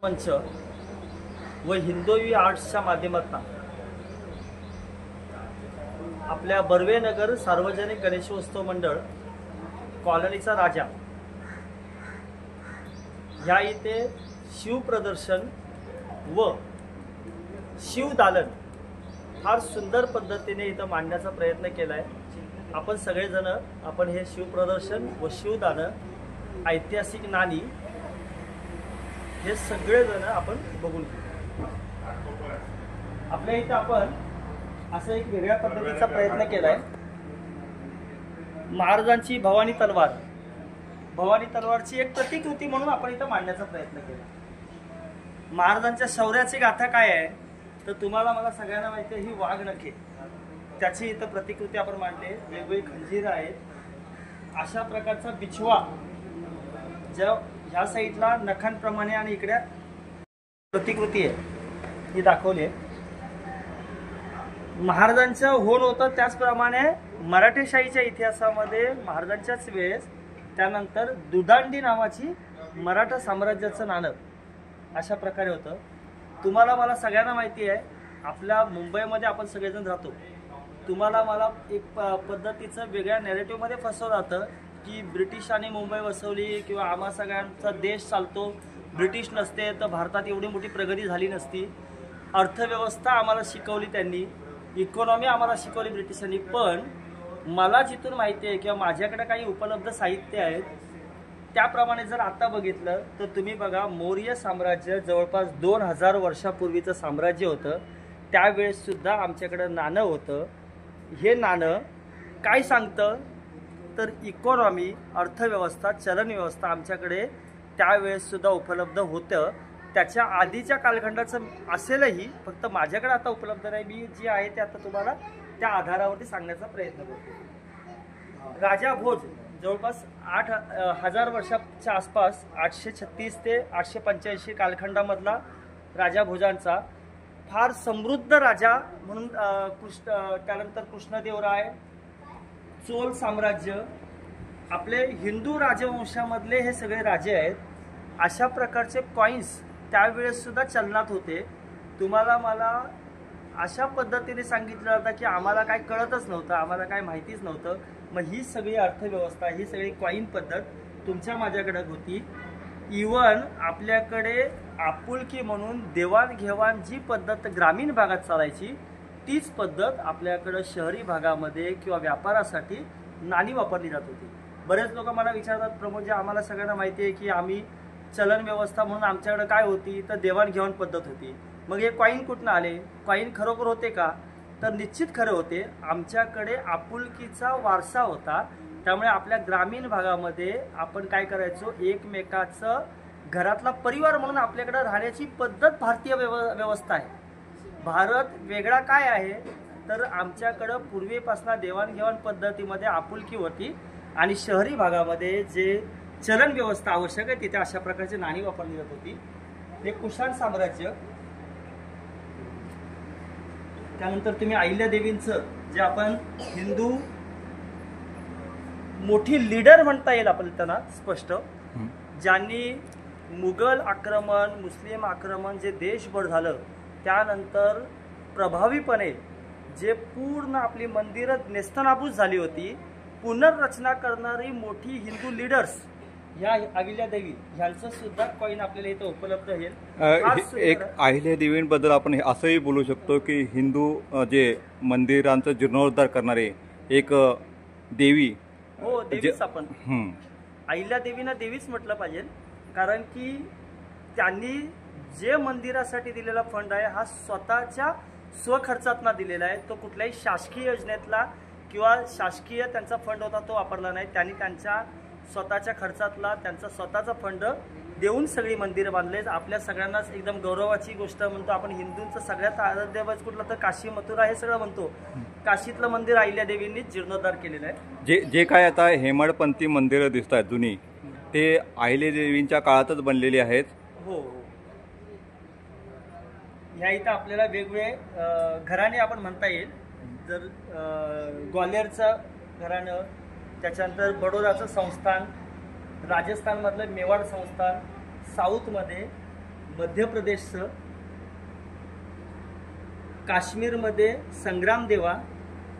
मंच व हिंदोवी आर्ट्सच्या माध्यमातून आपल्या बर्वेनगर सार्वजनिक गणेशोत्सव मंडळ कॉलनीचा राजा ह्या इथे शिवप्रदर्शन व शिवदालन फार सुंदर पद्धतीने इथं मांडण्याचा प्रयत्न केला आहे। आपण सगळेजण आपण हे शिवप्रदर्शन व शिवदालन ऐतिहासिक नाणी हे सगळेजण आपण बघून घेऊ। आपल्या इथं आपण असं एक वेगळ्या पद्धतीचा प्रयत्न केलाय। महाराजांची भवानी तलवारची एक प्रतिकृती म्हणून आपण इथं मांडण्याचा प्रयत्न केला। महाराजांच्या शौर्याची गाथा काय आहे तर तुम्हाला मला सगळ्यांना माहिती आहे, ही वाघनखे त्याची इथं प्रतिकृती आपण मांडली। वेगवेगळी खंजीर आहेत, अशा प्रकारचा बिछवा ज्या ह्या साईडला नखांप्रमाणे आणि इकडे प्रतिकृती आहे ही दाखवली आहे। महाराजांचं होण होतं त्याचप्रमाणे मराठेशाहीच्या इतिहासामध्ये महाराजांच्याच वेळेस त्यानंतर दुधांडी नावाची मराठा साम्राज्याचं नाणं अशा प्रकारे होतं। तुम्हाला मला सगळ्यांना माहिती आहे, आपल्या मुंबईमध्ये आपण सगळेजण राहतो। तुम्हाला मला एक पद्धतीचं वेगळ्या नॅरेटिव्हमध्ये फसवलं जातं की ब्रिटिशांनी मुंबई वसवली किंवा आम्हा सगळ्यांचा देश चालतो, ब्रिटिश नसते तर भारतात एवढी मोठी प्रगती झाली नसती। अर्थव्यवस्था आम्हाला शिकवली त्यांनी, इकॉनॉमी आम्हाला शिकवली ब्रिटिशांनी। पण मला जिथून माहिती आहे किंवा माझ्याकडे काही उपलब्ध साहित्य आहेत त्याप्रमाणे जर आता बघितलं तर तुम्ही बघा, मौर्य साम्राज्य जवळपास 2000 वर्षापूर्वीचं साम्राज्य होतं। त्यावेळेस सुद्धा आमच्याकडे नाणं होतं। हे नाणं काय सांगतं तर इकॉनॉमी, अर्थव्यवस्था, चलनव्यवस्था आमच्याकडे त्यावेळेस सुद्धा उपलब्ध होतं। त्याच्या आधीच्या कालखंडाचं असेलही, फक्त माझ्याकडे आता उपलब्ध नाही। मी जी आहे ते आता तुम्हाला त्या आधारावरती सांगण्याचा प्रयत्न करतो। राजा भोज जवळपास 8000 वर्षाच्या आसपास 836 ते 885 कालखंडामधला राजा भोजांचा फार समृद्ध राजा म्हणून त्यानंतर कृष्णदेवराय, चोल साम्राज्य, आपले हिंदू राजवंशामधले हे सगळे राजे आहेत। अशा प्रकारचे कॉइन्स त्यावेळेस सुद्धा चलनात होते। तुम्हाला मला अशा पद्धतीने सांगितलं जातं की आम्हाला काय कळतच नव्हतं, आम्हाला काय माहितीच नव्हतं। मग ही सगळी अर्थव्यवस्था, ही सगळी कॉइन पद्धत तुमच्या माझ्याकडे होती। इवन आपल्याकडे आपुलकी म्हणून देवाणघेवाण जी पद्धत ग्रामीण भागात चालायची तीच पद्धत आपल्याकडे शहरी भागामध्ये किंवा व्यापारासाठी नाणी वापरली जात होती। बरेच लोक मला विचारतात, प्रमोद आम्हाला सगळ्यांना माहिती आहे की आम्ही चलन व्यवस्था म्हणून आमच्याकडे काय होती तर देवाणघेवाण पद्धत होती। मग हे कॉइन कुठून आले? कॉइन खरोखर होते का तर निश्चित खरे होते। आमच्याकडे आपुलकीचा वारसा होता, त्यामुळे आपल्या ग्रामीण भागामध्ये आपण काय करायचो, एकमेकाचं घरातला परिवार म्हणून आपल्याकडे राहण्याची पद्धत भारतीय व्यवस्था आहे। भारत वेगळा काय आहे तर आमच्याकडं पूर्वीपासून देवाणघेवाण पद्धतीमध्ये आपुलकी होती आणि शहरी भागामध्ये जे चलन व्यवस्था आवश्यक आहे तिथे अशा प्रकारची नाणी वापरली जात होती। हे कुशाण साम्राज्य, त्यानंतर तुम्ही अहिल्यादेवींचं जे आपण हिंदू मोठी लीडर म्हणता येईल आपल्याला त्यांना स्पष्ट, ज्यांनी मुघल आक्रमण, मुस्लिम आक्रमण जे देशभर झालं त्यानंतर प्रभावीपणे जे पूर्ण आपली मंदिरं नेस्तनाबूत झाली होती, पुनर्रचना करणारी मोठी हिंदू लीडर्स ह्या अहिल्यादेवी ह्यांचं सुद्धा कॉइन आपल्याला इथं उपलब्ध आहे। एक अहिल्यादेवींबद्दल आपण असंही बोलू शकतो की हिंदू जे मंदिरांचं जीर्णोद्धार करणारे एक देवी, हो देवीच आपण अहिल्यादेवींना देवीच म्हटलं पाहिजे, कारण की त्यांनी जे मंदिरासाठी दिलेला फंड आहे हा स्वतःच्या स्वखर्चातून दिलेला आहे। तो कुठल्याही शासकीय योजनेतला किंवा शासकीय त्यांचा फंड होता तो वापरला नाही। त्यांनी त्यांच्या स्वतःच्या खर्चातला त्यांचा स्वतःचा फंड देऊन सगळी मंदिरं बांधले। आपल्या सगळ्यांनाच एकदम गौरवाची गोष्ट म्हणतो आपण, हिंदूंचं सगळ्यात आराध्य कुठलं तर काशी, मथुरा हे सगळं म्हणतो। काशीतलं मंदिर अहिल्यादेवींनी जीर्णोद्धार केलेलं आहे। जे काय आता हेमाडपंथी मंदिरं दिसत आहेत जुनी, ते अहिल्यादेवींच्या काळातच बनलेली आहेत। हो, ह्या इथं आपल्याला वेगवेगळे घराणे आपण म्हणता येईल। जर ग्वाल्हेरचं घराणं, त्याच्यानंतर बडोदाचं संस्थान, राजस्थानमधलं मेवाड संस्थान, साऊथमध्ये मध्य प्रदेशचं, काश्मीरमध्ये संग्राम देवा,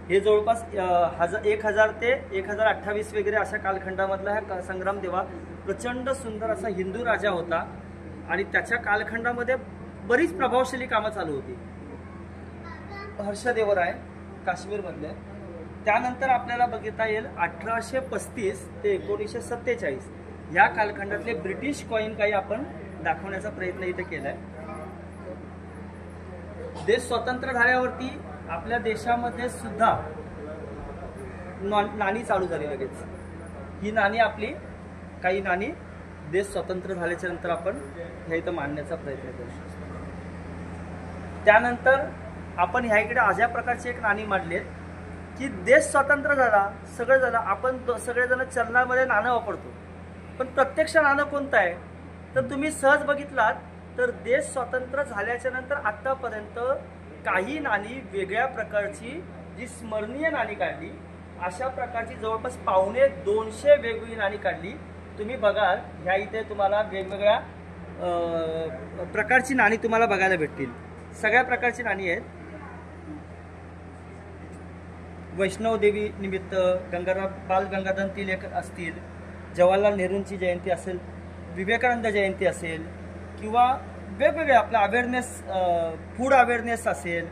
हे जवळपास 1000 ते 1028 वगैरे अशा कालखंडामधला हा संग्राम देवा प्रचंड सुंदर असा हिंदू राजा होता आणि त्याच्या कालखंडामध्ये बरीच प्रभावशाली कामं चालू होती. हर्षदेवराय काश्मीरमधले. त्यानंतर आपल्याला बघता येईल 1835 ते 1947 या कालखंडातले ब्रिटिश कॉईन काही आपण दाखवण्याचा प्रयत्न इथे केलाय. देश स्वतंत्र झाल्यावरती आपल्या देशामध्ये सुद्धा नाणी चालू झाली लगेच. ही नाणी आपली काही नाणी देश स्वतंत्र झाल्याच्या नंतर आपण ह्या इथं मांडण्याचा प्रयत्न करू शकतो. त्यानंतर आपण ह्या इकडे अशा प्रकारची एक नाणी मांडलीत की देश स्वतंत्र झाला, सगळं झालं, आपण सगळेजण चलनामध्ये नाणं वापरतो, पण प्रत्यक्ष नाणं कोणतं आहे तर तुम्ही सहज बघितलात तर देश स्वतंत्र झाल्याच्या नंतर आतापर्यंत काही नाणी वेगळ्या प्रकारची जी स्मरणीय नाणी काढली, अशा प्रकारची जवळपास 250 वेगवेगळी नाणी काढली. तुम्ही बघाल ह्या इथे तुम्हाला वेगवेगळ्या प्रकारची नाणी तुम्हाला बघायला भेटतील. सगळ्या प्रकारची नाणी आहेत. वैष्णव देवी निमित्त, बाल गंगाधर तिलक असतील, जवाहरलाल नेहरूंची जयंती असेल, विवेकानंद जयंती असेल, किंवा वेगवेगळ्या आपल्या अवेअरनेस, फूड अवेअरनेस असेल,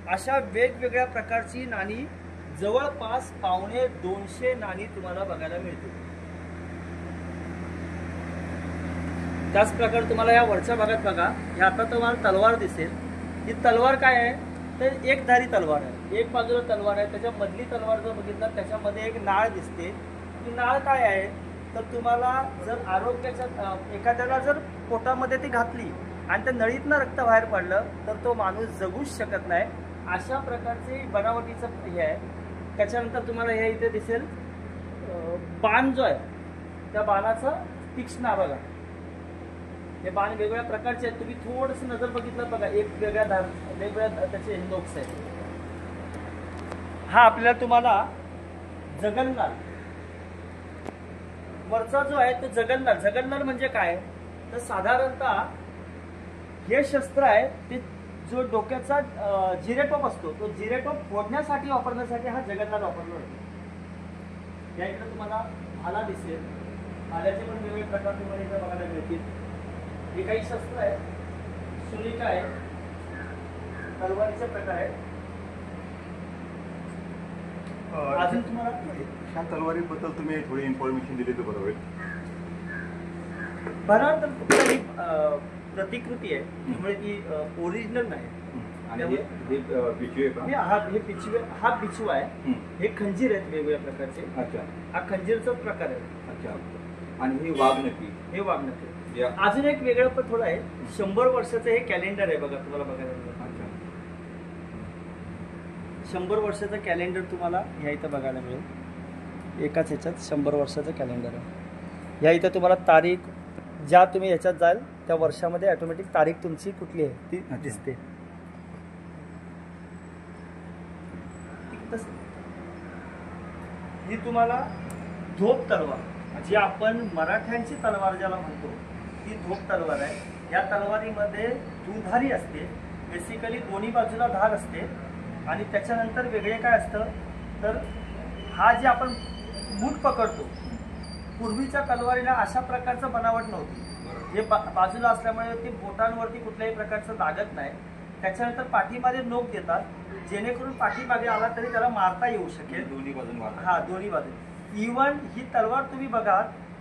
अशा वेगवेगळ्या प्रकारची नाणी जवळपास 250 नाणी तुम्हाला बघायला मिळतील. त्याच प्रकारे तुम्हाला या वरच्या भागात बघा, ह्या आता तुम्हाला तलवार दिसेल. ही तलवार काय आहे तर एकधारी तलवार आहे. एक बाजूला तलवार आहे, त्याच्या मधली तलवार जर बघितलं त्याच्यामध्ये एक नाळ दिसते. ही नाळ काय आहे तर तुम्हाला जर आरोग्याच्या एखाद्याला जर पोटामध्ये ती घातली आणि त्या नळीतनं रक्त बाहेर पडलं तर तो माणूस जगूच शकत नाही. अशा प्रकारचे बनावटीचं हे आहे. त्याच्यानंतर तुम्हाला हे इथे दिसेल बाण जो आहे, त्या बाणाचं तीक्ष्ण बघा. हे बाण वेगवेगळ्या प्रकारचे आहेत. तुम्ही थोडंसं नजर बघितलं बघा, एक वेगवेगळ्या त्याचे नोक्स आहेत. हा आपल्याला तुम्हाला जगन्नार वरचा जो आहे तो जगन्नार म्हणजे काय तर साधारणतः हे शस्त्र आहे ते जो डोक्याचा जिरेटोप असतो, तो जिरेटोप फोडण्यासाठी वापरण्यासाठी हा जगन्नार वापरला जातो. या इकडे तुम्हाला भाला दिसेल. भाल्याचे पण वेगवेगळे प्रकार तुम्हाला इथे बघायला मिळतील. हे काही शस्त्र आहे, सुलिका आहे, तलवारीचे प्रकार आहे. अजून तुम्हाला ह्या तलवारीबद्दल तुम्ही थोडी इन्फॉर्मेशन दिली तर बरं होईल. बरोबर, तर ही प्रतिकृती आहे, त्यामुळे ती ओरिजिनल नाही. आणि हे पिशवी आहे का? हा पिछू आहे. हे खंजीर आहेत वेगवेगळ्या प्रकारचे. अच्छा, हा खंजीरचाच प्रकार आहे. अच्छा. आणि ही वाघनखी, हे वाघनखी. अजून एक वेगळं पण थोडं आहे, 100 वर्षाचं हे कॅलेंडर आहे बघा, तुम्हाला बघायला मिळेल. 100 वर्षाचं कॅलेंडर तुम्हाला ह्या इथं बघायला मिळेल. एकाच ह्याच्यात 100 वर्षाचं कॅलेंडर आहे. ह्या इथं तुम्हाला तारीख, ज्या तुम्ही ह्याच्यात जाल त्या वर्षामध्ये ऑटोमॅटिक तारीख तुमची कुठली आहे ती दिसते. ही तुम्हाला धोप तलवार, जी आपण मराठ्यांची तलवार ज्याला म्हणतो ती धोप तलवार आहे. या तलवारीमध्ये दुधारी असते. बेसिकली दोन्ही बाजूला धार असते आणि त्याच्यानंतर वेगळे काय असतं तर हा जे आपण मूठ पकडतो, पूर्वीच्या तलवारीला अशा प्रकारचं बनावट नव्हती. हे बाजूला असल्यामुळे ती बोटांवरती कुठल्याही प्रकारचं लागत नाही. त्याच्यानंतर पाठीमागे नोक देतात जेणेकरून पाठीमागे आला तरी त्याला मारता येऊ शकेल. दोन्ही बाजून मारता. हा, दोन्ही बाजू. इव्हन ही तलवार तुम्ही बघा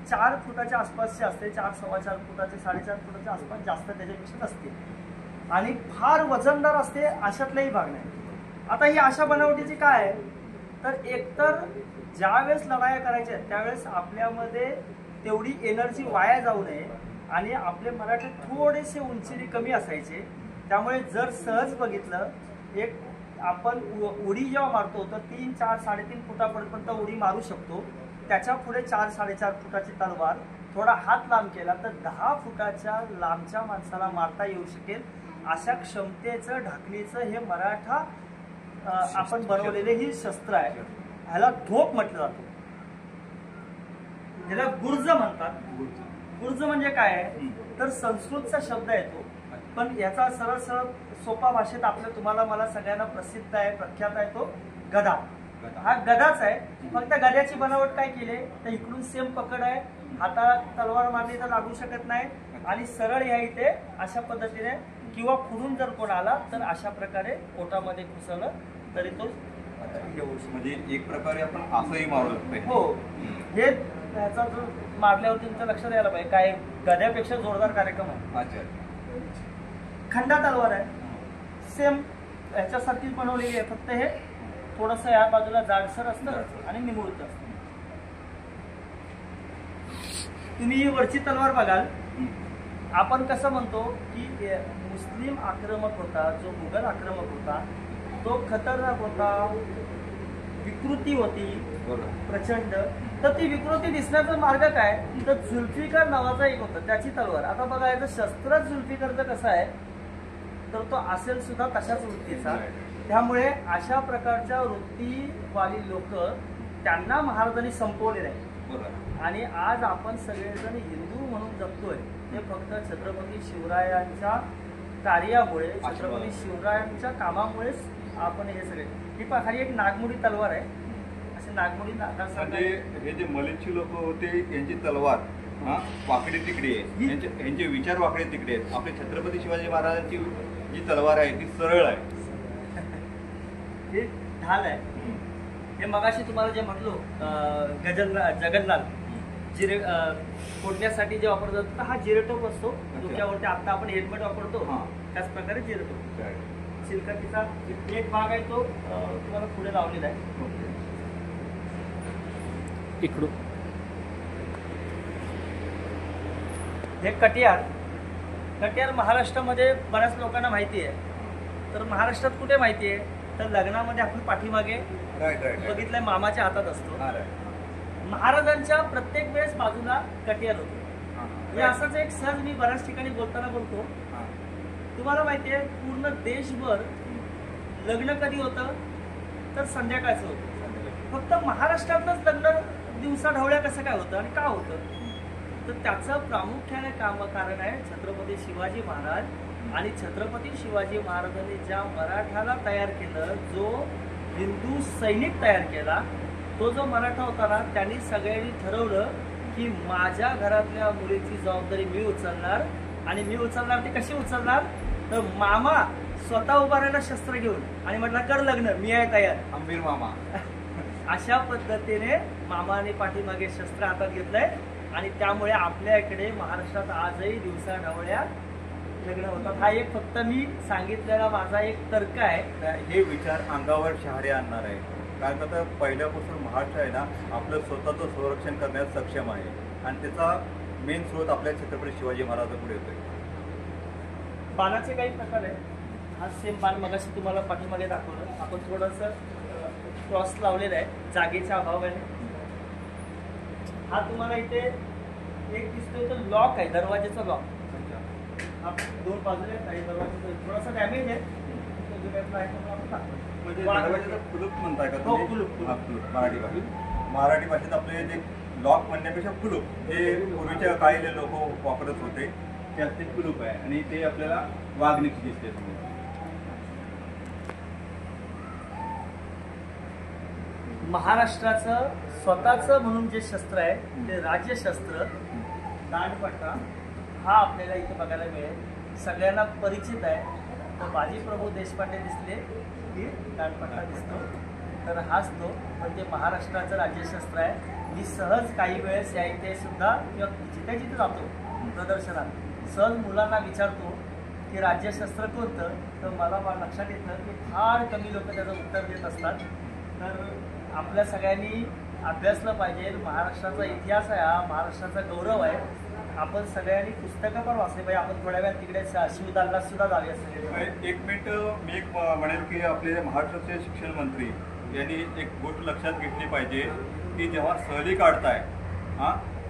4 फुटाच्या आसपासची असते. 4 सव्वा 4 फुटाचे, 4.5 फुटाच्या आसपास, जास्त त्याच्यापेक्षा असते आणि फार वजनदार असते. अशातलाही भाग नाही. आता ही अशा बनावटीची काय आहे तर एकतर ज्यावेळेस लढाया करायच्या आहेत त्यावेळेस आपल्यामध्ये तेवढी एनर्जी वाया जाऊ नये आणि आपले मराठे थोडेसे उंचीने कमी असायचे. त्यामुळे जर सहज बघितलं, एक आपण उडी जेव्हा मारतो तर 3, 4, 3.5 फुटापर्यंत उडी मारू शकतो. त्याच्या पुढे 4, 4.5 फुटाची तलवार थोडा हात लांब केला तर 10 फुटाच्या लांबच्या माणसाला मारता येऊ शकेल. अशा क्षमतेचं ढाकणीचं हे मराठा आपण बनवलेले ही शस्त्र आहे. ह्याला धोप म्हटलं जातं. ह्याला गुर्ज म्हणतात. गुर्ज म्हणजे काय आहे तर संस्कृतचा शब्द येतो पण याचा सरळ सरळ सोपा भाषेत आपल्या तुम्हाला मला सगळ्यांना प्रसिद्ध आहे, प्रख्यात आहे तो गदा. हा गदाच आहे, फक्त गद्याची बनावट काय केली तर इकडून सेम पकड आहे, हातात तलवार मारली तर लागू शकत नाही आणि सरळ या इथे अशा पद्धतीने किंवा खुडून जर कोण आला तर अशा प्रकारे पोटामध्ये घुसवलं तरी तो येऊ शकतो. म्हणजे एक प्रकारे आपण असंही मारू शकतो. हो, हे ह्याचा जो मारल्यावर तुमचं लक्षात यायला पाहिजे काय गद्यापेक्षा जोरदार कार्यक्रम आहे. अच्छा. खंडा तलवार आहे, सेम ह्याच्यासारखीच बनवलेली आहे, फक्त हे थोडस या बाजूला जाडसर असतं आणि निमुळत असतं. तुम्ही वरची तलवार बघाल, आपण कसं म्हणतो की मुस्लिम आक्रमक होता, जो मुघल आक्रमक होता तो खतरनाक होता, विकृती होती प्रचंड. तर ती विकृती दिसण्याचा मार्ग काय तर जुल्फिकार नावाचा एक होता, त्याची तलवार. आता बघा याचं शस्त्रच जुल्फिकारचं कसं आहे तर तो असेल सुद्धा तशाच वृत्तीचा. त्यामुळे अशा प्रकारच्या वृत्तीवाली लोक त्यांना महाराजांनी संपवलेले आहे. आणि आज आपण सगळेजण हिंदू म्हणून जगतोय ते फक्त छत्रपती शिवरायांच्या कार्यामुळे, छत्रपती शिवरायांच्या कामामुळेच आपण हे सगळे. ही खाली एक नागमोडी तलवार आहे, असे नागमोडी म्हणजे हे जे मलिच्छ लोक होते यांची तलवार वाकडी तिकडे आहे, यांचे विचार वाकडे तिकडे आहेत. आपले छत्रपती शिवाजी महाराजांची जी तलवार आहे ती सरळ आहे. हे ढाल आहे. हे मगाशी तुम्हाला जे म्हटलो जगन्नाथ जिरे फोडण्यासाठी जे वापरतो तर हा जिरेटोप असतो डोक्यावरती. आता आपण हेल्मेट वापरतो त्याच प्रकारे जिरेटोप. चिलखतीचा एक भाग आहे तो तुम्हाला पुढे लावलेला आहे इकडून. हे कटियार. कटियार महाराष्ट्रामध्ये बऱ्याच लोकांना माहिती आहे. तर महाराष्ट्रात कुठे माहिती आहे तर लग्नामध्ये आपण पाठीमागे बघितलंय मामाच्या हातात असतो. महाराजांच्या प्रत्येक वेळेस बाजूला कटियार होतो. हे असंच एक सहज मी बऱ्याच ठिकाणी बोलताना बोलतो. तुम्हाला माहितीये पूर्ण देशभर लग्न कधी होतं तर संध्याकाळचं होतं. फक्त महाराष्ट्रातच लग्न दिवसा ढवळ्या कसं काय होतं आणि का होतं तर त्याचं प्रामुख्याने कारण आहे छत्रपती शिवाजी महाराज. आणि छत्रपती शिवाजी महाराजांनी ज्या मराठाला तयार केलं, जो हिंदू सैनिक तयार केला, तो जो मराठा होता ना त्यांनी सगळ्यांनी ठरवलं की माझ्या घरातल्या मुलीची जबाबदारी मी उचलणार. आणि मी उचलणार ती कशी उचलणार तर मामा स्वतः उभा राहिला शस्त्र घेऊन आणि म्हटलं कर लग्न, मी आहे तयार, आंबीर मामा. अशा पद्धतीने मामाने पाठीमागे शस्त्र हातात घेतलंय. आणि त्यामुळे आपल्या इकडे महाराष्ट्रात आजही दिवसा ढवळ्या लग्न होतात. हा एक फक्त मी सांगितलेला माझा एक तर्क आहे. हे विचार अंगावर शहारे आणणार आहे. कारण आता पहिल्यापासून महाराष्ट्र आहे ना आपलं स्वतःचं संरक्षण करण्यास सक्षम आहे आणि त्याचा मेन स्रोत आपल्या छत्रपती शिवाजी महाराजांकडे येतोय. बाणाचे काही प्रकार आहे. हा सेम बाण मगाशी तुम्हाला पाठीमागे दाखवलं. आपण थोडंसं क्रॉस लावलेला आहे जागेच्या अभावाने. हा तुम्हाला इथे एक दिसतोय तर लॉक आहे, दरवाजेचा लॉक. हा दोन बाजूला आहे दरवाजेचा, थोडासा डॅमेज आहे. म्हणजे दरवाजाचा कुलूप म्हणताय का हो, तुम्ही? कुलूप. मराठी भाषेत आपले जे लॉक म्हणण्यापेक्षा कुलूप हे पूर्वीच्या काळी लोक वापरत होते, त्यात ते कुलूप आहे आणि ते आपल्याला वाघनिकी दिसते. महाराष्ट्राचं स्वतःचं म्हणून जे शस्त्र आहे ते राज्यशस्त्र दांडपट्टा हा आपल्याला इथे बघायला मिळेल. सगळ्यांना परिचित आहे. तो बाजीप्रभू देशपांडे दिसले की दांडपट्टा दिसतो. तर हाच तो म्हणजे महाराष्ट्राचं राज्यशस्त्र आहे. मी सहज काही वेळेस या इथे सुद्धा किंवा जिथे जिथे जातो प्रदर्शनात सहज मुलांना विचारतो की राज्यशस्त्र कोणतं, तर मला लक्षात येतं की फार कमी लोक त्याचं उत्तर देत असतात. तर आपल्या सगळ्यांनी अभ्यासलं पाहिजे. महाराष्ट्राचा इतिहास आहे हा, महाराष्ट्राचा गौरव आहे. आपण सगळ्यांनी पुस्तकं पण वाचली पाहिजे. आपण थोड्या वेळात तिकडे शिवदानला सुद्धा जाऊया सगळे. एक मिनिट मी एक म्हणेल की आपले महाराष्ट्राचे शिक्षण मंत्री यांनी एक गोष्ट लक्षात घेतली पाहिजे की जेव्हा सहली काढताय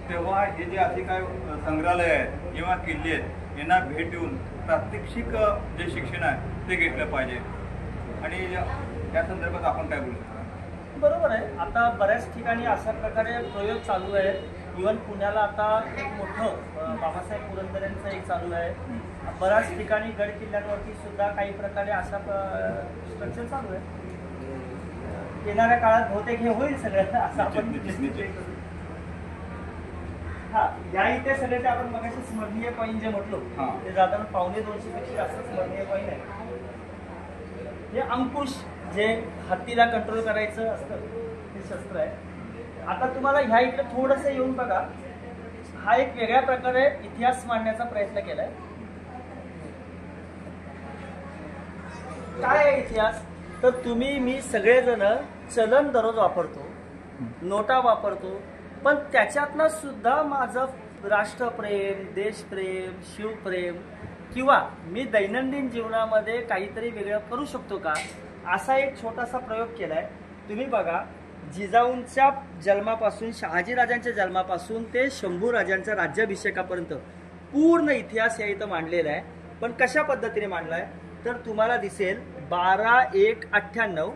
तेव्हा हे जे असे काय संग्रहालय आहेत किंवा किल्ले आहेत यांना भेट देऊन प्रात्यक्षिक जे शिक्षण आहे ते घेतलं पाहिजे. आणि या संदर्भात आपण काय बोलू शकतो? बरोबर आहे. आता बऱ्याच ठिकाणी अशा प्रकारे प्रयोग चालू आहेत. इव्हन पुण्याला आता एक मोठं बाबासाहेब पुरंदरेंचं एक चालू आहे. बऱ्याच ठिकाणी गड किल्ल्यांवरती सुद्धा काही प्रकारे असा स्ट्रक्चर चालू आहे. येणाऱ्या काळात बहुतेक हे होईल सगळं असं आपण हा या इथे सगळे ते आपण मगाशी स्मरणीय पॉईंट जे म्हटलो ते साधारण 250 पेक्षा जास्त स्मरणीय पॉईंट आहे. हे अंकुश जे हत्तीला कंट्रोल करायचं असतं हे शस्त्र आहे. आता तुम्हाला ह्या इकडे थोडंसं येऊन बघा, हा एक वेगळ्या प्रकारे इतिहास मांडण्याचा प्रयत्न केलाय. काय आहे इतिहास? तर तुम्ही मी सगळेजण चलन दररोज वापरतो, नोटा वापरतो, पण त्याच्यातनं सुद्धा माझं राष्ट्रप्रेम, देशप्रेम, शिवप्रेम किंवा मी दैनंदिन जीवनामध्ये काहीतरी वेगळं करू शकतो का, असा एक छोटासा प्रयोग केलाय. तुम्ही बघा, जिजाऊंच्या जन्मापासून, शहाजीराजांच्या जन्मापासून ते शंभूराजांच्या राज्याभिषेकापर्यंत पूर्ण इतिहास या इथं मांडलेला आहे. पण कशा पद्धतीने मांडलाय तर तुम्हाला दिसेल 12/1/98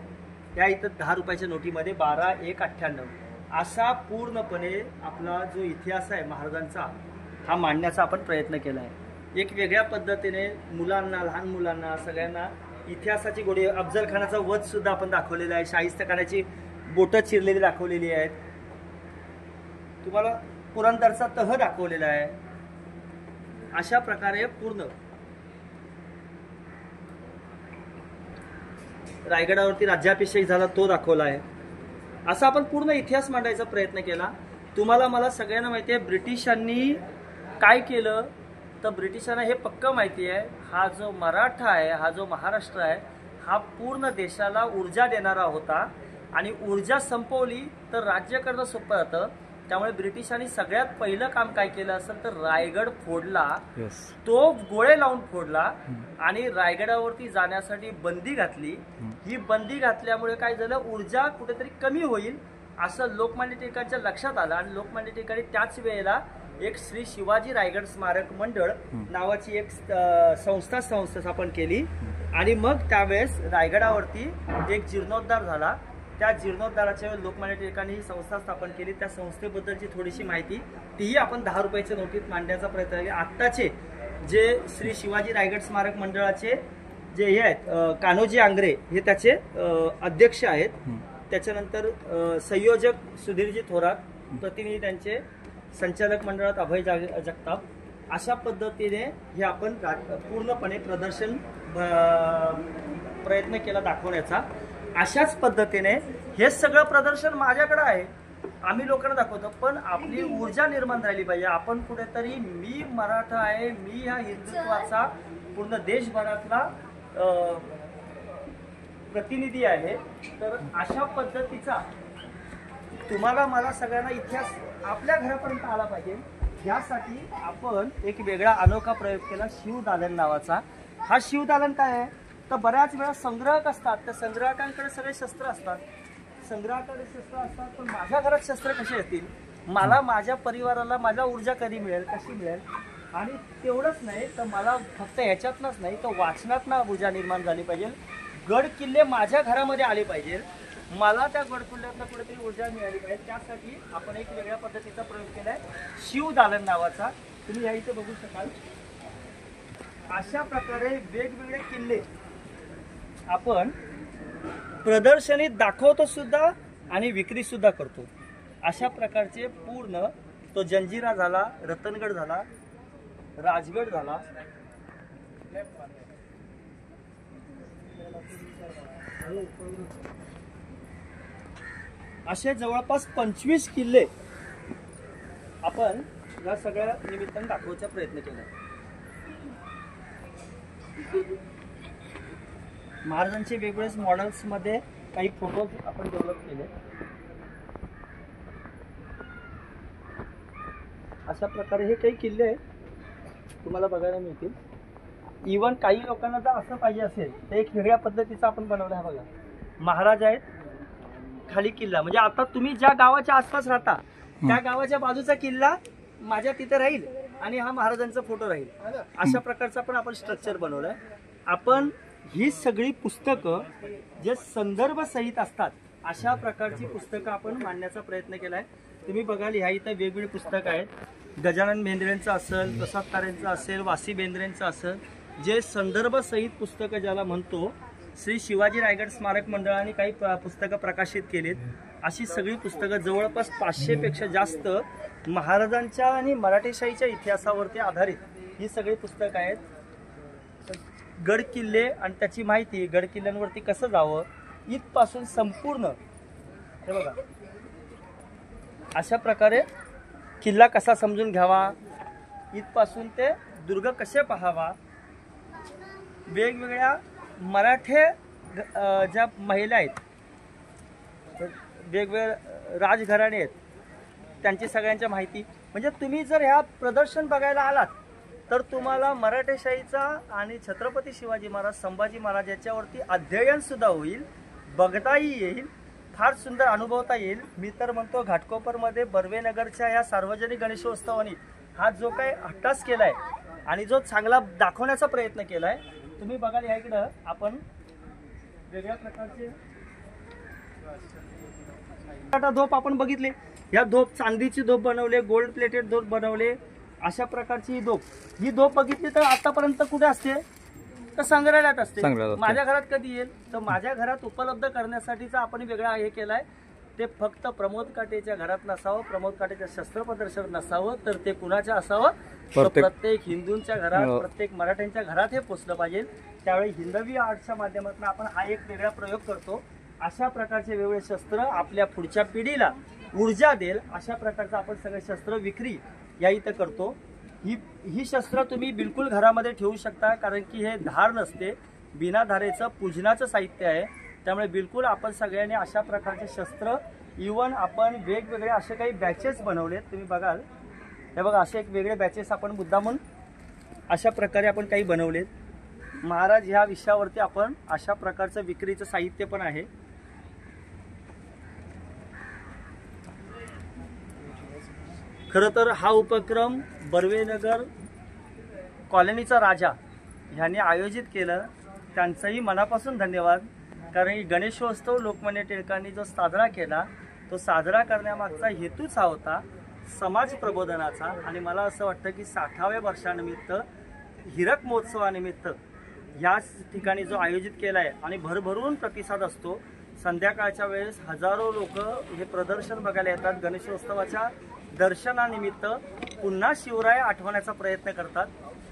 या इथं 10 रुपयाच्या नोटीमध्ये 12/1/98 असा पूर्णपणे आपला जो इतिहास आहे महाराजांचा हा मांडण्याचा आपण प्रयत्न केला आहे. एक वेगळ्या पद्धतीने मुलांना, लहान मुलांना सगळ्यांना इतिहासाची गोडी. अफजल खानाचा वध सुद्धा आपण दाखवलेला आहे, शाहिस्तेखानाची बोटं चिरलेली दाखवलेली आहेत, तुम्हाला पुरंदरचा तह दाखवलेला आहे. अशा प्रकारे पूर्ण रायगडावरती राज्याभिषेक झाला तो दाखवला आहे. असा आपण पूर्ण इतिहास मांडायचा प्रयत्न केला. तुम्हाला मला सगळ्यांना माहिती आहे ब्रिटिशांनी काय केलं, तर ब्रिटिशांना हे पक्कं माहिती आहे हा जो मराठा आहे, हा जो महाराष्ट्र आहे, हा पूर्ण देशाला ऊर्जा देणारा होता आणि ऊर्जा संपवली तर राज्य करणं सोपं जातं. त्यामुळे ब्रिटिशांनी सगळ्यात पहिलं काम काय केलं असेल तर रायगड फोडला, तो गोळे लावून फोडला आणि रायगडावरती जाण्यासाठी बंदी घातली. ही बंदी घातल्यामुळे काय झालं, ऊर्जा कुठेतरी कमी होईल असं लोकमान्य टिळकांच्या लक्षात आलं आणि लोकमान्य टिळकांनी त्याच वेळेला एक श्री शिवाजी रायगड स्मारक मंडळ नावाची एक संस्था स्थापन केली आणि मग त्यावेळेस रायगडावरती एक जीर्णोद्धार झाला. त्या जीर्णोद्धाराच्या वेळी लोकमान्य टिळकांनी ही संस्था स्थापन केली. त्या संस्थेबद्दलची थोडीशी माहिती तीही आपण 10 रुपयाच्या नोटीत मांडण्याचा प्रयत्न केला. आत्ताचे जे श्री शिवाजी रायगड स्मारक मंडळाचे जे हे आहेत कान्होजी आंग्रे हे त्याचे अध्यक्ष आहेत. त्याच्यानंतर संयोजक सुधीरजी थोरात, प्रतिनिधी त्यांचे संचालक मंडळात अभय जगताप. अशा पद्धतीने हे आपण पूर्णपणे प्रदर्शन प्रयत्न केला दाखवण्याचा. अशाच पद्धतीने हे सगळं प्रदर्शन माझ्याकडे आहे, आम्ही लोकांना दाखवतो, पण आपली ऊर्जा निर्माण झाली पाहिजे. आपण कुठेतरी मी मराठा आहे, मी ह्या हिंदुत्वाचा पूर्ण देशभरातला प्रतिनिधी आहे. तर अशा पद्धतीचा तुम्हाला मला सगळ्यांना इतिहास आपल्या घरापर्यंत आला पाहिजे. यासाठी आपण एक वेगळा अनोखा प्रयोग केला, शिवदालन नावाचा. हा शिवदालन काय आहे तर बऱ्याच वेळा संग्राहक असतात, त्या संग्राहकांकडे सगळे शस्त्र असतात, संग्राहकाकडे शस्त्र असतात, पण माझ्या घरात शस्त्र कसे येतील, मला माझ्या परिवाराला माझ्या ऊर्जा कधी मिळेल, कशी मिळेल. आणि तेवढंच नाही तर मला फक्त ह्याच्यातनंच नाही तर वाचनातनं ऊर्जा निर्माण झाली पाहिजे. गड किल्ले माझ्या घरामध्ये आले पाहिजे, मला त्या गडकिल्ल्यातनं कुठेतरी ऊर्जा मिळाली पाहिजे. त्यासाठी आपण एक वेगळ्या पद्धतीचा प्रयोग केला आहे, शिवदालन नावाचा. तुम्ही या इथे बघू शकाल. अशा प्रकारे वेगवेगळे किल्ले आपण प्रदर्शनीत दाखवतो सुद्धा आणि विक्री सुद्धा करतो. अशा प्रकारचे पूर्ण तो जंजिरा झाला, रतनगड झाला, राजगड झाला, असे जवळपास 25 किल्ले आपण या सगळ्या निमित्ताने दाखवण्याचा प्रयत्न केला. महाराजांचे वेगवेगळ्या मॉडेल्स मध्ये काही फोटोज आपण डेव्हलप केले. अशा प्रकारे हे काही किल्ले तुम्हाला बघायला मिळतील. इवन काही लोकांना जर असं पाहिजे असेल तर एक वेगळ्या पद्धतीचा आपण बनवलं आहे बघा. महाराज आहेत, खाली किल्ला, म्हणजे आता तुम्ही ज्या गावाच्या आसपास राहता त्या गावाच्या बाजूचा किल्ला माझ्या तिथे राहील आणि हा महाराजांचा फोटो राहील. अशा प्रकारचा पण आपण स्ट्रक्चर बनवलंय. आपण ही सगळी पुस्तकं जे संदर्भ सहित असतात अशा प्रकारची पुस्तकं आपण मांडण्याचा प्रयत्न केलाय. तुम्ही बघाल ह्या इथं वेगवेगळी पुस्तकं आहेत. गजानन बेंद्रेंचं असेल, प्रसाद तारेंचं असेल, वासी बेंद्रेंचं असेल, जे संदर्भसहित पुस्तकं ज्याला म्हणतो, श्री शिवाजी रायगड स्मारक मंडळाने काही पुस्तकं प्रकाशित केलीत. अशी सगळी पुस्तकं जवळपास 500पेक्षा जास्त महाराजांच्या आणि मराठेशाहीच्या इतिहासावरती आधारित ही सगळी पुस्तकं आहेत. गड किल्ले आणि त्याची माहिती, गड किल्ल्यांवरती कसं जावं इथपासून संपूर्ण, हे बघा अशा प्रकारे किल्ला कसा समजून घ्यावा, इथपासून ते दुर्ग कसे पाहावा, वेगवेगळ्या मराठे ज्या महिला आहेत, वेगवेगळे राजघराणे आहेत, त्यांची सगळ्यांच्या माहिती. म्हणजे तुम्ही जर ह्या प्रदर्शन बघायला आलात तर तुम्हाला मराठेशाहीचा आणि छत्रपती शिवाजी महाराज, संभाजी महाराज याच्यावरती अध्ययन सुद्धा होईल, बघताही येईल, फार सुंदर अनुभवता येईल. मी तर म्हणतो घाटकोपरमध्ये बर्वेनगरच्या या सार्वजनिक गणेशोत्सवाने हा जो काही अट्टास केलाय आणि जो चांगला दाखवण्याचा प्रयत्न केलाय, तुम्ही बघाल या इकडं आपण वेगळ्या प्रकारचे धोप आपण बघितले. या धोप चांदीची धोप बनवले, गोल्ड प्लेटेड धोप बनवले, अशा प्रकारची ही धोप बघितली तर आतापर्यंत कुठे असते तर संग्रहालयात असते. माझ्या घरात कधी येईल तर माझ्या घरात उपलब्ध करण्यासाठीचा आपण वेगळा हे केलाय. ते फक्त प्रमोद काटेच्या घरात नसावं, प्रमोद काटेच्या शस्त्र प्रदर्शनात नसावं, तर ते कुणाच्या असावं, प्रत्येक हिंदूंच्या घरात, प्रत्येक मराठ्यांच्या घरात हे पोचलं पाहिजे. त्यावेळी हिंदवी आर्टच्या माध्यमातून आपण हा एक वेगळा प्रयोग करतो. अशा प्रकारचे वेगवेगळे शस्त्र आपल्या पुढच्या पिढीला ऊर्जा देईल अशा प्रकारचं आपण सगळे शस्त्र विक्री या इथं करतो. ही शस्त्र तुम्ही बिलकुल घरामध्ये ठेवू शकता, कारण की हे धार नसते, बिना धारेचं पूजनाचं साहित्य आहे. त्यामुळे बिलकुल आपण सगळ्यांनी अशा प्रकारचे शस्त्र, इवन आपण वेगवेगळे असे काही बॅचेस बनवलेत, तुम्ही बघाल हे बघा असे एक वेगळे बॅचेस आपण मुद्दामून अशा प्रकारे आपण काही बनवलेत. महाराज ह्या विषयावरती आपण अशा प्रकारचं विक्रीचं साहित्य पण आहे. खरं तर हा उपक्रम बर्वेनगर कॉलनीचा राजा ह्यांनी आयोजित केलं, त्यांचंही मनापासून धन्यवाद. कारण गणेशोत्सव लोकमान्य टिळकांनी जो साजरा केला तो साजरा करण्यामागचा हेतूच हा होता समाज प्रबोधनाचा. आणि मला असं वाटतं की 60व्या वर्षानिमित्त, हिरक महोत्सवानिमित्त याच ठिकाणी जो आयोजित केला आहे आणि भरभरून प्रतिसाद असतो. संध्याकाळच्या वेळेस हजारो लोक हे प्रदर्शन बघायला येतात. गणेशोत्सवाच्या दर्शनानिमित्त पुन्हा शिवराय आठवण्याचा प्रयत्न करतात.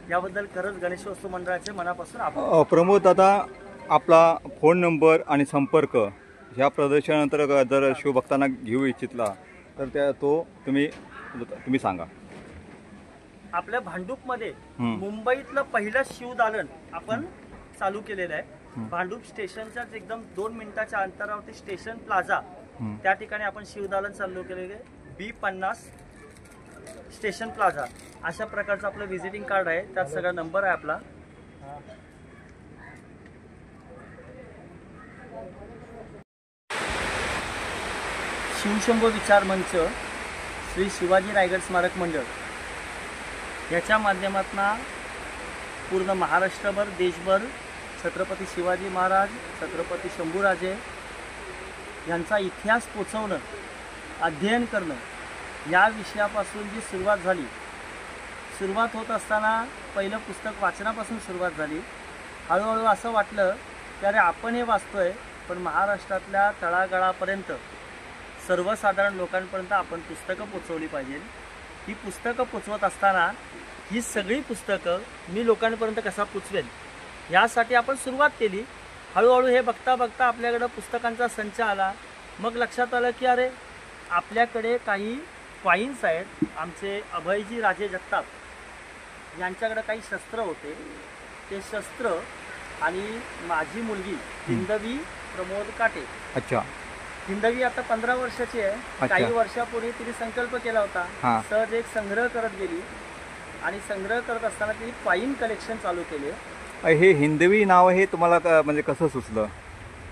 याबद्दल खरंच गणेशोत्सव मंडळाचे मनापासून आभार. प्रमोद, आता आपला फोन नंबर आणि संपर्क ह्या प्रदर्शनानंतर जर शिवभक्तांना घेऊ इच्छितला तर तो तुम्ही सांगा. आपल्या भांडूपमध्ये मुंबईतलं पहिलं शिवदालन आपण चालू केलेलं आहे. भांडूप स्टेशनच्याच एकदम 2 मिनिटाच्या अंतरावरती स्टेशन प्लाझा, त्या ठिकाणी आपण शिवदालन चालू केलेलं आहे. B50 स्टेशन प्लाझा अशा प्रकारचं आपलं व्हिजिटिंग कार्ड आहे, त्यात सगळा नंबर आहे आपला. शिवशंभो विचार मंच, श्री शिवाजी रायगड स्मारक मंडळ याच्या माध्यमातून पूर्ण महाराष्ट्रभर, देशभर छत्रपती शिवाजी महाराज, छत्रपती शंभूराजे यांचा इतिहास पोचवणं, अध्ययन करणं या विषयापासून जी सुरुवात झाली. सुरुवात होत असताना पहिलं पुस्तक वाचनापासून सुरुवात झाली. हळूहळू असं वाटलं की अरे आपण हे वाचतोय, पण महाराष्ट्रातल्या तळागाळापर्यंत, सर्वसाधारण लोकांपर्यंत आपण पुस्तकं पोचवली पाहिजे. ही पुस्तकं पोचवत असताना ही सगळी पुस्तकं मी लोकांपर्यंत कसा पोचवेल यासाठी आपण सुरुवात केली. हळूहळू हे बघता बघता आपल्याकडं पुस्तकांचा संच आला. मग लक्षात आलं की अरे आपल्याकडे काही कॉईन्स आहेत. आमचे अभयजी राजे जगताप यांच्याकडे काही शस्त्र होते. ते शस्त्र आणि माझी मुलगी हिंदवी प्रमोद काटे. अच्छा. हिंदवी आता 15 वर्षाची आहे. काही वर्षापूर्वी तिने संकल्प केला होता, सहज एक संग्रह करत गेली आणि संग्रह करत असताना तिने कॉईन कलेक्शन चालू केले. हे हिंदवी नाव हे तुम्हाला म्हणजे कसं सुचलं?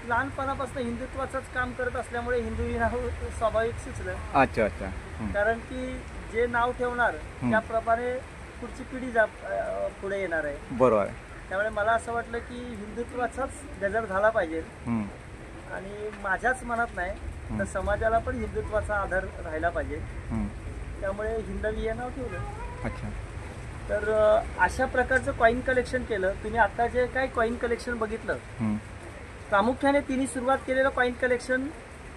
लहानपणापासून हिंदुत्वाचंच काम करत असल्यामुळे हिंदवी नाव स्वाभाविक सुचलं. अच्छा अच्छा. कारण की जे नाव ठेवणार त्याप्रमाणे पुढची पिढी पुढे येणार आहे. बरोबर. त्यामुळे मला असं वाटलं की हिंदुत्वाचाच गजर झाला पाहिजे. आणि माझ्याच मनात नाही तर समाजाला पण हिंदुत्वाचा आधार राहिला पाहिजे. त्यामुळे हिंदवी हे नाव ठेवलं. अच्छा. तर अशा प्रकारचं कॉईन कलेक्शन केलं. तुम्ही आता जे काय कॉईन कलेक्शन बघितलं, प्रामुख्याने तिने सुरुवात केलेलं कॉईन कलेक्शन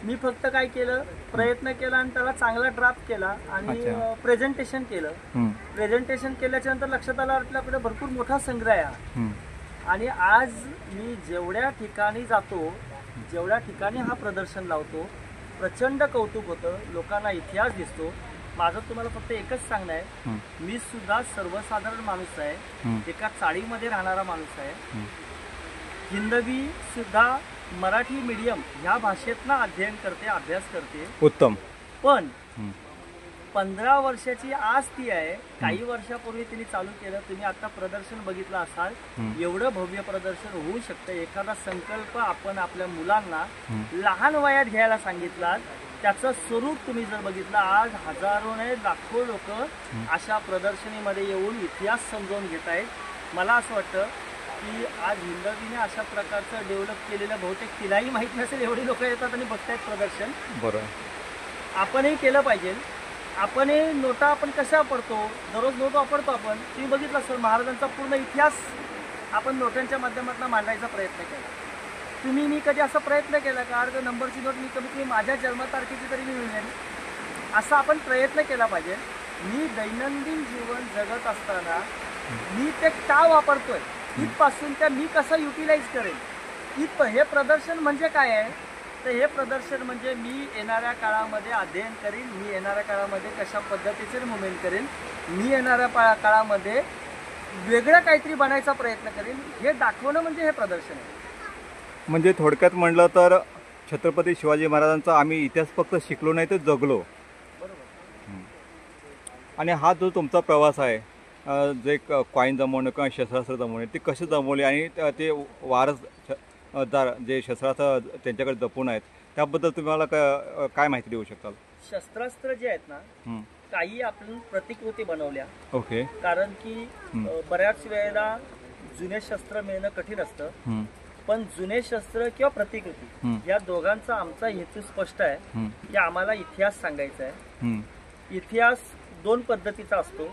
मी फक्त काय केलं, प्रयत्न केला आणि त्याला चांगला ड्राफ्ट केला आणि प्रेझेंटेशन केलं. प्रेझेंटेशन केल्याच्या नंतर लक्षात आलं आपल्याकडे भरपूर मोठा संग्रह आहे. आणि आज मी जेवढ्या ठिकाणी जातो, जेवढ्या ठिकाणी हा प्रदर्शन लावतो, प्रचंड कौतुक होतं, लोकांना इतिहास दिसतो. माझं तुम्हाला फक्त एकच सांगणं आहे, मी सुद्धा सर्वसाधारण माणूस आहे, एका चाळीमध्ये राहणारा माणूस आहे. हिंदवी सुद्धा मराठी मीडियम ह्या भाषेतनं अध्ययन करते, अभ्यास करते. उत्तम. पण 15 वर्षाची आज ती आहे. काही वर्षापूर्वी तिने चालू केलं. तुम्ही आता प्रदर्शन बघितलं असाल, एवढं भव्य प्रदर्शन होऊ शकतं. एखादा संकल्प आपण आपल्या मुलांना लहान वयात घ्यायला सांगितला, त्याचं स्वरूप तुम्ही जर बघितलं, आज हजारो नाही लाखो लोक अशा प्रदर्शनीमध्ये येऊन इतिहास समजावून घेत आहेत. मला असं वाटतं की आज हिंदवीने अशा प्रकारचं डेव्हलप केलेलं, बहुतेक तिलाही माहीत नसेल एवढी लोक येतात आणि बघतायत प्रदर्शन. बरोबर. आपणही केलं पाहिजे. आपणही नोटा आपण कशा वापरतो, दररोज नोट वापरतो आपण. तुम्ही बघितलं सर, महाराजांचा पूर्ण इतिहास आपण नोटांच्या माध्यमातून मांडायचा प्रयत्न केला. मी कधी असा प्रयत्न केला का, अर्ध नंबरची नोट मी कमीत कमी माझ्या जन्मतारखेची तरी मी मिळेल, असा आपण प्रयत्न केला पाहिजे. मी दैनंदिन जीवन जगत असताना मी ते का वापरतोय, इथपासून त्या मी कसं युटिलाइज करेन, हे प्रदर्शन म्हणजे काय आहे. तर हे प्रदर्शन म्हणजे मी येणाऱ्या काळामध्ये अध्ययन करीन, मी येणाऱ्या काळामध्ये कशा पद्धतीचे मुवमेंट करेन, मी येणाऱ्या काळामध्ये वेगळं काहीतरी बनायचा प्रयत्न करेन, हे दाखवणं म्हणजे हे प्रदर्शन आहे. म्हणजे थोडक्यात म्हणलं तर छत्रपती शिवाजी महाराजांचा आम्ही इतिहास फक्त शिकलो नाही तर जगलो. बरोबर. आणि हा जो तुमचा प्रवास आहे, जे कॉईन जमवणं किंवा शस्त्रास्त्र जमवणे, ते कसे जमवले आणि ते वारसदार जे शस्त्रास्त्र त्यांच्याकडे जपून आहेत, त्याबद्दल तुम्हाला काय माहिती देऊ शकाल? शस्त्रास्त्र जे आहेत ना, काही आपण प्रतिकृती बनवल्या. ओके. कारण की बऱ्याच वेळेला जुने शस्त्र मिळणं कठीण असतं, पण जुने शस्त्र किंवा प्रतिकृती या दोघांचा आमचा हेतू स्पष्ट आहे की आम्हाला इतिहास सांगायचा आहे. इतिहास दोन पद्धतीचा असतो.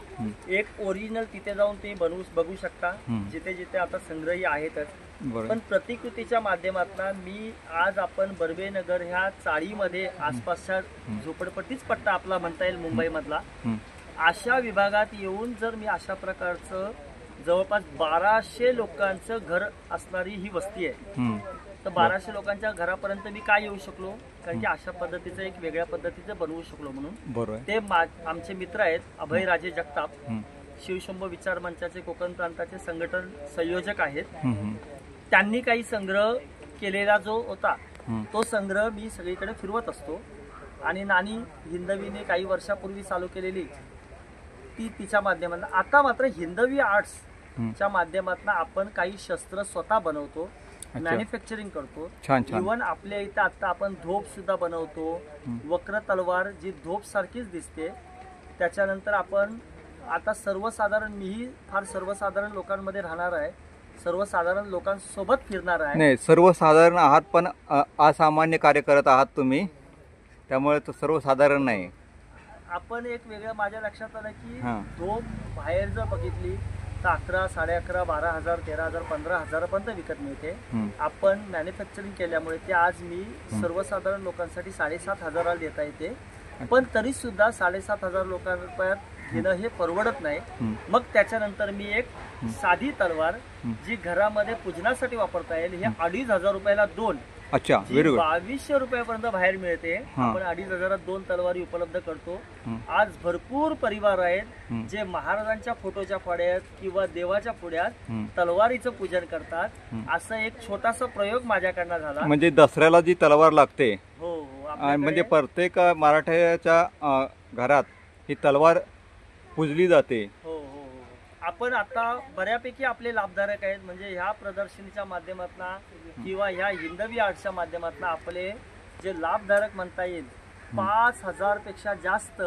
एक ओरिजिनल, तिथे जाऊन ते बघू शकता, जिथे जिथे आता संग्रही आहेतच. पण प्रतिकृतीच्या माध्यमातून मी आज आपण बर्वेनगर ह्या चाळीमध्ये आसपासच्या झोपडपट्टीच पट्टा आपला म्हणता येईल मुंबई मधला, अशा विभागात येऊन जर मी अशा प्रकारचं जवळपास 1200 लोकांचं घर असणारी ही वस्ती आहे. तर 1200 लोकांच्या घरापर्यंत मी काय येऊ शकलो, कारण की अशा पद्धतीचं एक वेगळ्या पद्धतीचं बनवू शकलो म्हणून. बरोबर. ते आमचे मित्र आहेत, अभयराजे जगताप, शिवशंभो विचार मंचाचे कोकण प्रांताचे संघटन संयोजक आहेत. त्यांनी काही संग्रह केलेला जो होता, तो संग्रह मी सगळीकडे फिरवत असतो. आणि नानी हिंदवीने काही वर्षापूर्वी चालू केलेली ती तिच्या माध्यमातून, आता मात्र हिंदवी आर्ट्सच्या माध्यमातून आपण काही शस्त्र स्वतः बनवतो, मॅन्युफॅक्चरिंग करतो. इव्हन आपल्या इथं आता आपण धोप सुद्धा बनवतो, वक्र तलवार जी धोप सारखीच दिसते. त्याच्यानंतर आपण आता सर्वसाधारण, मीही फार सर्वसाधारण लोकांमध्ये राहणार आहे, सर्वसाधारण लोकांसोबत फिरणार आहे. नाही, सर्वसाधारण आहात पण असामान्य कार्य करत आहात तुम्ही, त्यामुळे तो सर्वसाधारण नाही. आपण एक वेगळं माझ्या लक्षात आलं की धोप बाहेर जर बघितली तर 11, 11.5, 12,000, 13,000, 15,000 पर्यंत विकत मिळते. आपण मॅन्युफॅक्चरिंग केल्यामुळे ते आज मी सर्वसाधारण लोकांसाठी 7,500 देता येते. पण तरी सुद्धा 7,500 लोकांपर्यंत घेणं हे परवडत नाही. मग त्याच्यानंतर मी एक साधी तलवार जी घरामध्ये पूजनासाठी वापरता येईल, हे 2,500 रुपयाला 2, अच्छा, व्हेरी गुड, 2200 रुपयापर्यंत बाहेर मिळते. आपण 2,500 2 तलवारी उपलब्ध करतो. आज भरपूर परिवार आहेत जे महाराजांच्या फोटोच्या पुढ्यात किंवा देवाच्या पुढ्यात तलवारीचं पूजन करतात. असं एक छोटासा प्रयोग माझ्याकडनं झाला. म्हणजे दसऱ्याला जी तलवार लागते, हो, म्हणजे प्रत्येक मराठ्याच्या घरात ही तलवार पूजली जाते. हो. आपण आता बऱ्यापैकी आपले लाभधारक आहेत. म्हणजे ह्या प्रदर्शनीच्या माध्यमातून किंवा ह्या हिंदवी आर्टच्या माध्यमातून आपले जे लाभधारक म्हणता येईल, 5,000 पेक्षा जास्त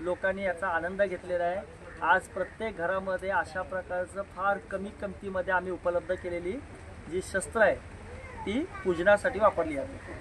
लोकांनी याचा आनंद घेतलेला आहे. आज प्रत्येक घरामध्ये अशा प्रकारचं फार कमी किमतीमध्ये आम्ही उपलब्ध केलेली जी शस्त्र आहे ती पूजनासाठी वापरली जाते.